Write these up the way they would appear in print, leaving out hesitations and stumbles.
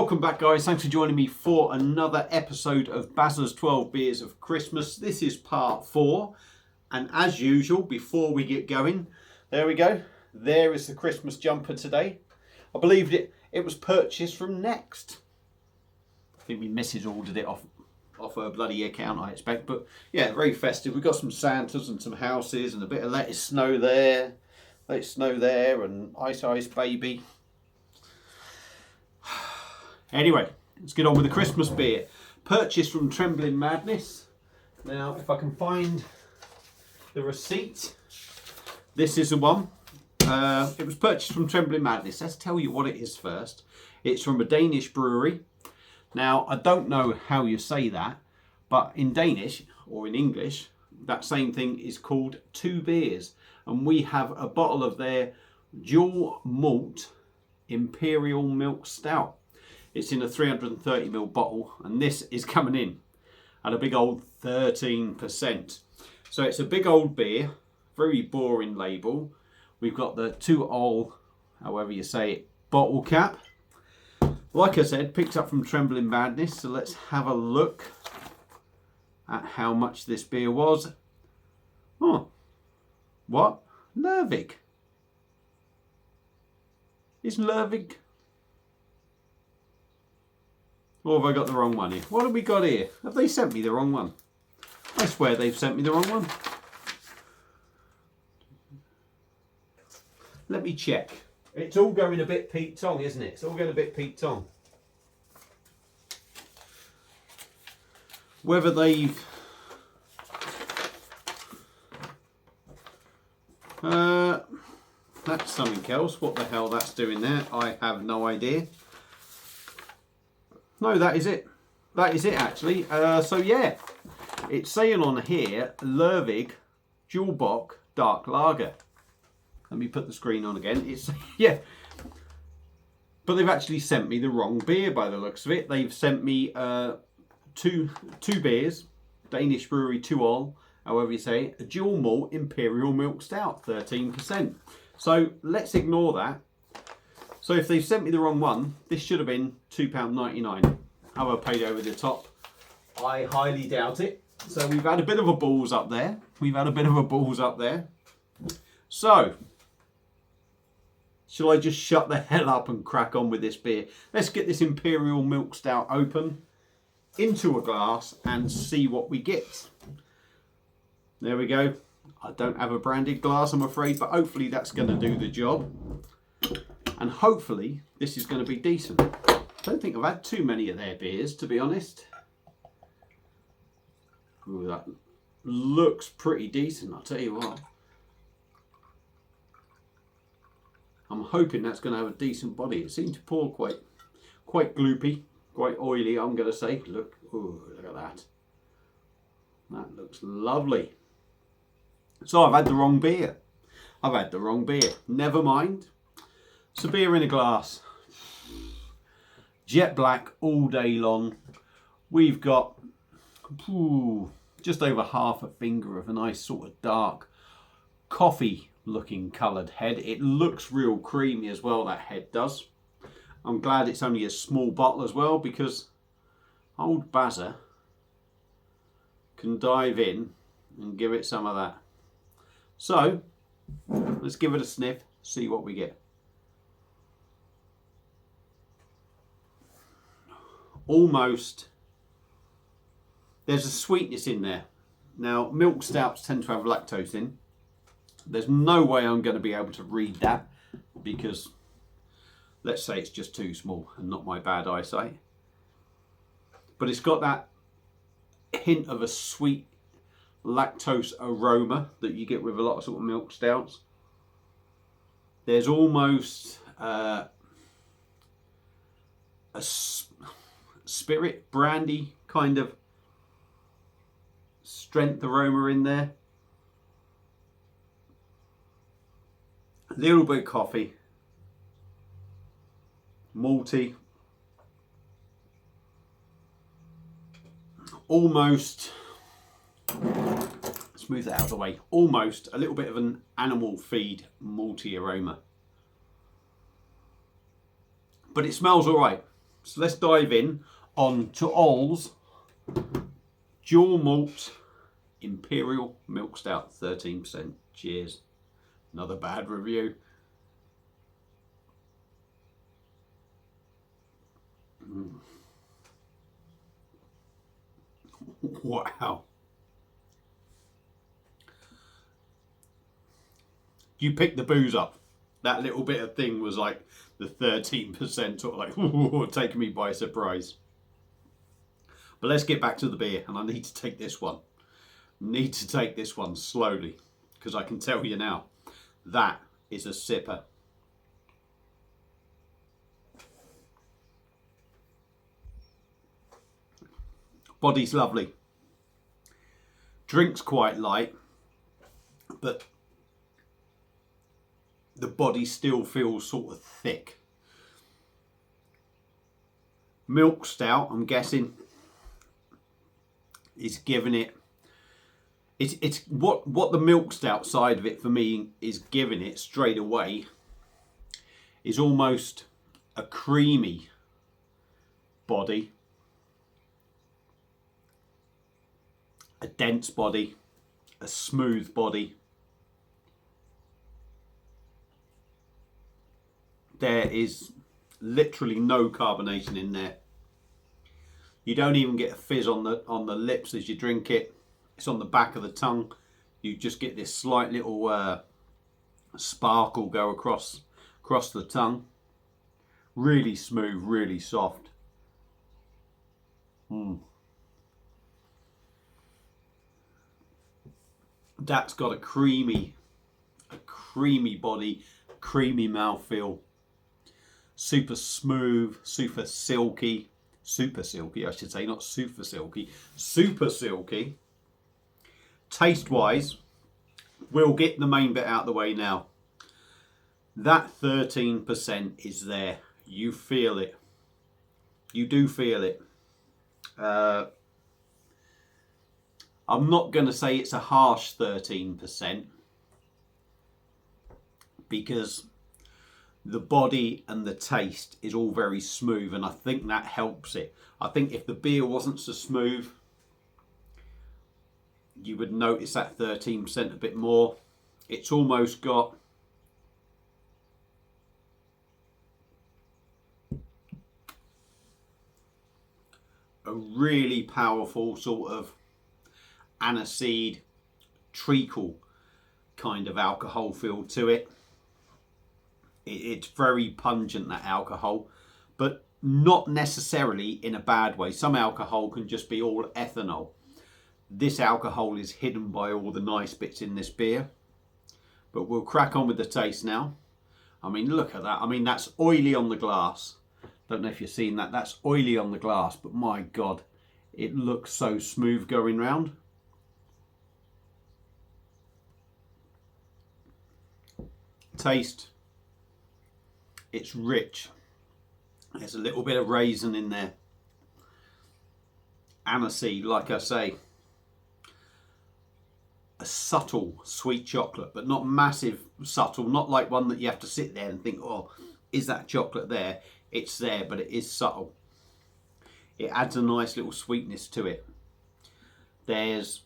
Welcome back, guys. Thanks for joining me for another episode of Bazza's 12 Beers of Christmas. This is part 4, and as usual, before we get going, there we go. There is the Christmas jumper today. I believe it was purchased from Next. I think my missus ordered it off her bloody account, I expect. But yeah, very festive. We've got some Santas and some houses and a bit of let it snow there, and ice ice baby. Anyway, let's get on with the Christmas beer. Purchased from Trembling Madness. Now, if I can find the receipt, this is the one. It was purchased from Trembling Madness. Let's tell you what it is first. It's from a Danish brewery. Now, I don't know how you say that, but in Danish, or in English, that same thing is called two beers. And we have a bottle of their Jule malt imperial milk stout. It's in a 330ml bottle, and this is coming in at a big old 13%. So it's a big old beer, very boring label. We've got the 2-ol, however you say it, bottle cap. Like I said, picked up from Trembling Madness, so let's have a look at how much this beer was. Oh, what? Lervig. Is Lervig? Or have I got the wrong one here? What have we got here? Have they sent me the wrong one? I swear they've sent me the wrong one. Let me check. It's all going a bit Pete Tong, isn't it? It's all going a bit Pete Tong. Whether they've... that's something else. What the hell that's doing there? I have no idea. No, that is it. That is it, actually. So, yeah. It's saying on here, Lervig Jule Bock Dark Lager. Let me put the screen on again. It's, yeah. But they've actually sent me the wrong beer by the looks of it. They've sent me two beers. Danish brewery 2-ol, however you say it. A Jule malt imperial milk stout, 13%. So, let's ignore that. So if they've sent me the wrong one, this should have been £2.99. Have I paid over the top? I highly doubt it. So we've had a bit of a balls up there. So, shall I just shut the hell up and crack on with this beer? Let's get this Imperial Milk Stout open into a glass and see what we get. There we go. I don't have a branded glass, I'm afraid, but hopefully that's going to do the job. And hopefully this is going to be decent. I don't think I've had too many of their beers, to be honest. Ooh, that looks pretty decent, I'll tell you what. I'm hoping that's going to have a decent body. It seemed to pour quite gloopy, quite oily, I'm going to say. Look at that. That looks lovely. So I've had the wrong beer. Never mind. It's a beer in a glass. Jet black all day long. We've got just over half a finger of a nice sort of dark coffee looking coloured head. It looks real creamy as well, that head does. I'm glad it's only a small bottle as well, because old Bazza can dive in and give it some of that. So let's give it a sniff, see what we get. Almost, there's a sweetness in there. Now, milk stouts tend to have lactose in. There's no way I'm going to be able to read that, because let's say it's just too small and not my bad eyesight. But it's got that hint of a sweet lactose aroma that you get with a lot of sort of milk stouts. There's almost a spirit brandy kind of strength aroma in there. A little bit of coffee, malty, almost, let's move that out of the way, almost a little bit of an animal feed malty aroma. But it smells all right. So let's dive in on Jule's Jule Malt Imperial Milk Stout, 13%. Cheers. Another bad review. Wow. You picked the booze up. That little bit of thing was like the 13%, sort of like, ooh, taking me by surprise. But let's get back to the beer, and I need to take this one. Need to take this one slowly, because I can tell you now, that is a sipper. Body's lovely. Drink's quite light, but the body still feels sort of thick. Milk stout, I'm guessing, is giving it. It's what the milk stout side of it for me is giving it straight away is almost a creamy body, a dense body, a smooth body. There is literally no carbonation in there. You don't even get a fizz on the lips as you drink it. It's on the back of the tongue. You just get this slight little sparkle go across the tongue. Really smooth, really soft. That's got a creamy body, creamy mouthfeel. Super smooth, super silky I should say, not super silky, super silky. Taste wise, we'll get the main bit out of the way now. That 13% is there. You feel it. You do feel it. I'm not going to say it's a harsh 13%, because the body and the taste is all very smooth, and I think that helps it. I think if the beer wasn't so smooth, you would notice that 13% a bit more. It's almost got a really powerful sort of aniseed treacle kind of alcohol feel to it. It's very pungent, that alcohol, but not necessarily in a bad way. Some alcohol can just be all ethanol. This alcohol is hidden by all the nice bits in this beer. But we'll crack on with the taste now. I mean, look at that. I mean, that's oily on the glass. Don't know if you've seen that. That's oily on the glass, but my God, it looks so smooth going round. Taste. It's rich. There's a little bit of raisin in there. Aniseed, like I say. A subtle sweet chocolate, but not massive subtle. Not like one that you have to sit there and think, oh, is that chocolate there? It's there, but it is subtle. It adds a nice little sweetness to it. There's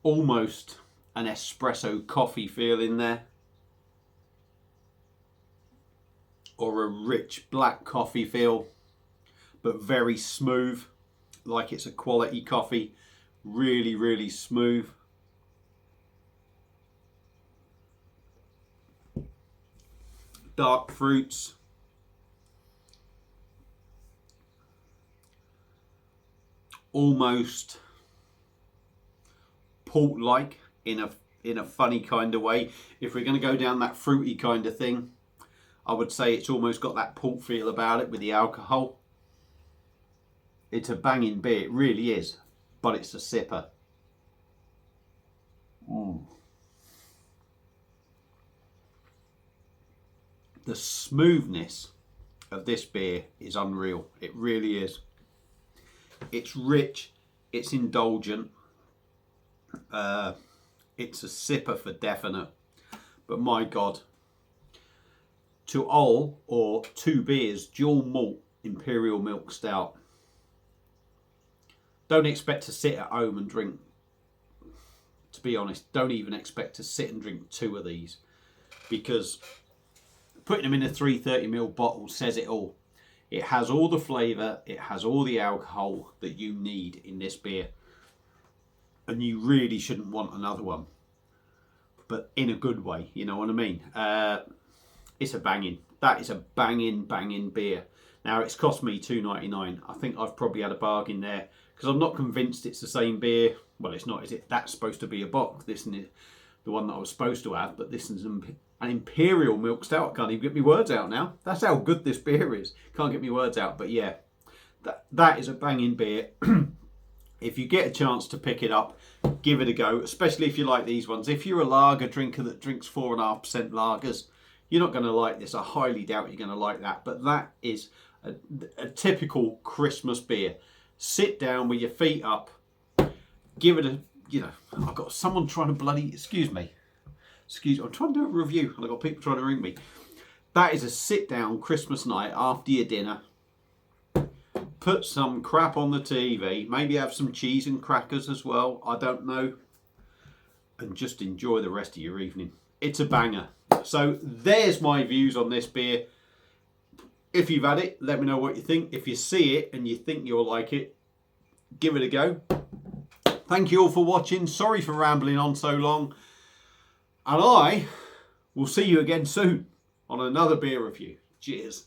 almost an espresso coffee feel in there, or a rich black coffee feel, but very smooth, like it's a quality coffee. Really, really smooth. Dark fruits. Almost port-like in a funny kind of way. If we're going to go down that fruity kind of thing, I would say it's almost got that port feel about it with the alcohol. It's a banging beer, it really is, but it's a sipper. The smoothness of this beer is unreal. It really is. It's rich, it's indulgent, it's a sipper for definite. But my God, to all or two beers, Jule Malt imperial milk stout. Don't expect to sit at home and drink, to be honest, don't even expect to sit and drink 2 of these, because putting them in a 330ml bottle says it all. It has all the flavour, it has all the alcohol that you need in this beer. And you really shouldn't want another one. But in a good way, you know what I mean? It's a banging. That is a banging beer. Now, it's cost me $2.99. I think I've probably had a bargain there, because I'm not convinced it's the same beer. Well, it's not, is it? That's supposed to be a bock. This is the one that I was supposed to have, but this is an imperial milk stout. I can't even get my words out now. That's how good this beer is. Can't get my words out, but yeah, that is a banging beer. If you get a chance to pick it up, give it a go, especially if you like these ones. If you're a lager drinker that drinks 4.5% lagers, you're not going to like this. I highly doubt you're going to like that, but that is a typical Christmas beer. Sit down with your feet up, give it a, you know, I've got someone trying to bloody, excuse me, I'm trying to do a review and I've got people trying to ring me. That is a sit down Christmas night after your dinner. Put some crap on the TV, maybe have some cheese and crackers as well, I don't know, and just enjoy the rest of your evening. It's a banger. So there's my views on this beer. If you've had it, let me know what you think. If you see it and you think you'll like it, give it a go. Thank you all for watching. Sorry for rambling on so long. And I will see you again soon on another beer review. Cheers.